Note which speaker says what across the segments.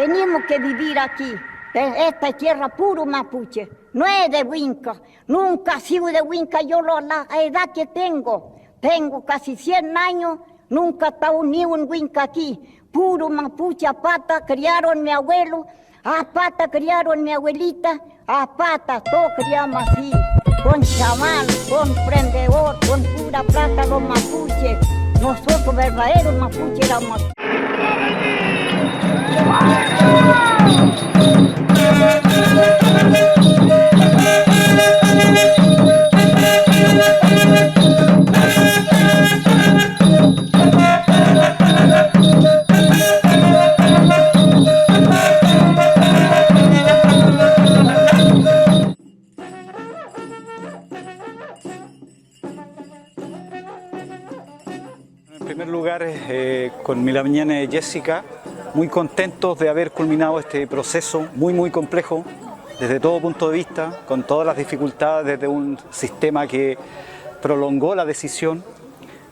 Speaker 1: tenemos que vivir aquí. Esta es tierra puro mapuche, no es de Huinca, nunca he sido de Huinca. Yo la edad que tengo casi 100 años, nunca he estado unido en Huinca aquí. Puro mapuche, a pata criaron mi abuelo, a pata criaron mi abuelita, a pata todos criamos así, con chaval, con prendedor, con pura plata los mapuches. Nosotros verdaderos mapuches éramos.
Speaker 2: En primer lugar, con mi lamiana Jessica, muy contentos de haber culminado este proceso muy complejo desde todo punto de vista, con todas las dificultades desde un sistema que prolongó la decisión,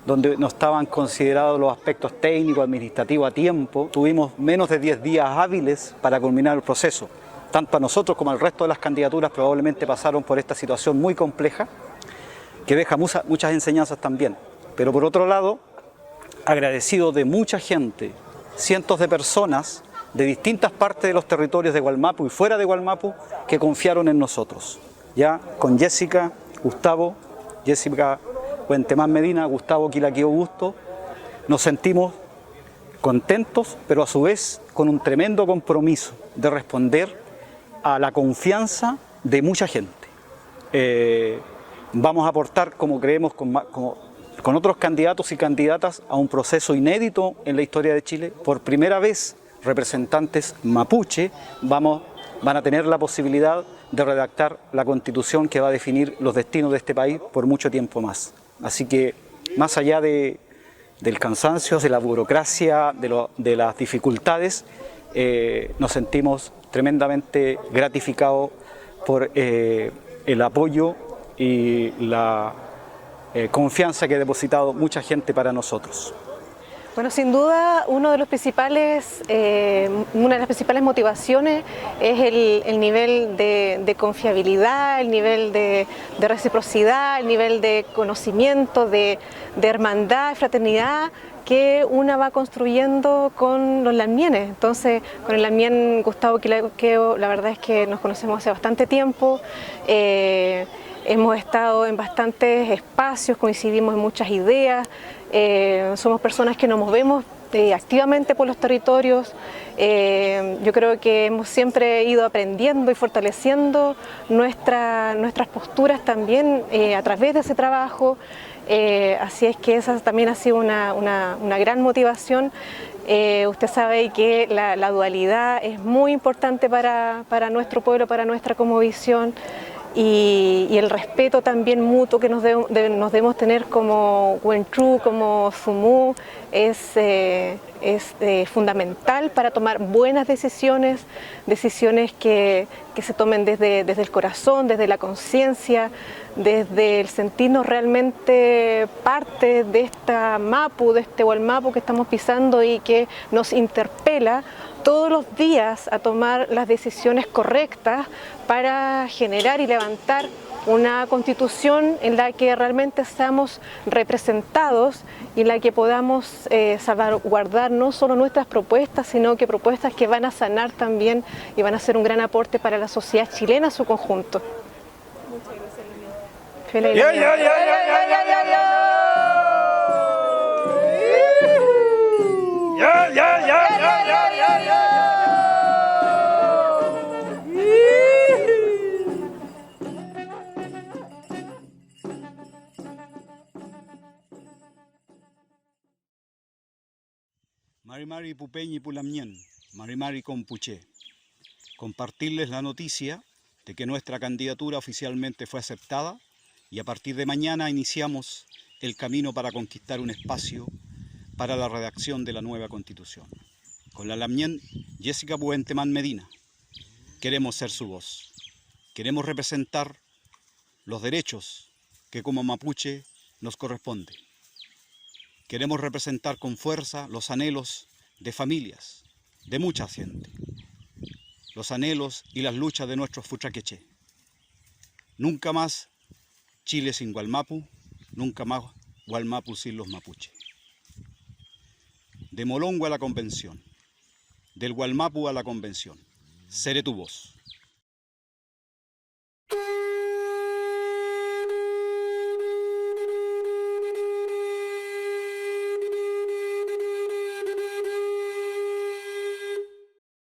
Speaker 2: donde no estaban considerados los aspectos técnicos, administrativos a tiempo. Tuvimos menos de 10 días hábiles para culminar el proceso. Tanto a nosotros como al resto de las candidaturas probablemente pasaron por esta situación muy compleja, que deja muchas enseñanzas también. Pero por otro lado, agradecido de mucha gente, cientos de personas de distintas partes de los territorios de Wallmapu y fuera de Wallmapu que confiaron en nosotros. Ya con Jessica, Gustavo, Jessica Huentemán Medina, Gustavo Quilaquio Augusto, nos sentimos contentos, pero a su vez con un tremendo compromiso de responder a la confianza de mucha gente. Vamos a aportar, como creemos, con otros candidatos y candidatas a un proceso inédito en la historia de Chile. Por primera vez, representantes mapuche van a tener la posibilidad de redactar la Constitución que va a definir los destinos de este país por mucho tiempo más. Así que, más allá del cansancio, de la burocracia, de las dificultades, nos sentimos tremendamente gratificados por el apoyo y la confianza que ha depositado mucha gente para nosotros.
Speaker 3: Bueno, sin duda una de las principales motivaciones es el nivel de confiabilidad, el nivel de reciprocidad, el nivel de conocimiento, de hermandad, fraternidad que una va construyendo con los lamienes. Entonces, con el lamien Gustavo Quilaqueo, la verdad es que nos conocemos hace bastante tiempo. Hemos estado en bastantes espacios, coincidimos en muchas ideas, somos personas que nos movemos activamente por los territorios. Yo creo que hemos siempre ido aprendiendo y fortaleciendo nuestras posturas también a través de ese trabajo. Así es que esa también ha sido una gran motivación. Usted sabe que la dualidad es muy importante para nuestro pueblo, para nuestra cosmovisión. Y el respeto también mutuo que nos debemos tener como Huentru, como Sumu, es fundamental para tomar buenas decisiones que se tomen desde el corazón, desde la conciencia, desde el sentirnos realmente parte de esta Mapu, de este Wallmapu que estamos pisando y que nos interpela todos los días a tomar las decisiones correctas para generar y levantar una constitución en la que realmente seamos representados y en la que podamos salvaguardar no solo nuestras propuestas, sino que propuestas que van a sanar también y van a ser un gran aporte para la sociedad chilena en su conjunto. Muchas gracias,
Speaker 2: Marimari Pupeñi Pulamñén, Marimari Compuché. Compartirles la noticia de que nuestra candidatura oficialmente fue aceptada y a partir de mañana iniciamos el camino para conquistar un espacio para la redacción de la nueva Constitución. Con la Lamñén Jessica Huentemán Medina queremos ser su voz, queremos representar los derechos que como mapuche nos corresponden. Queremos representar con fuerza los anhelos de familias de mucha gente, los anhelos y las luchas de nuestros futraqueché. Nunca más Chile sin Wallmapu, nunca más Wallmapu sin los mapuches. De Molongo a la convención, del Wallmapu a la convención, seré tu voz.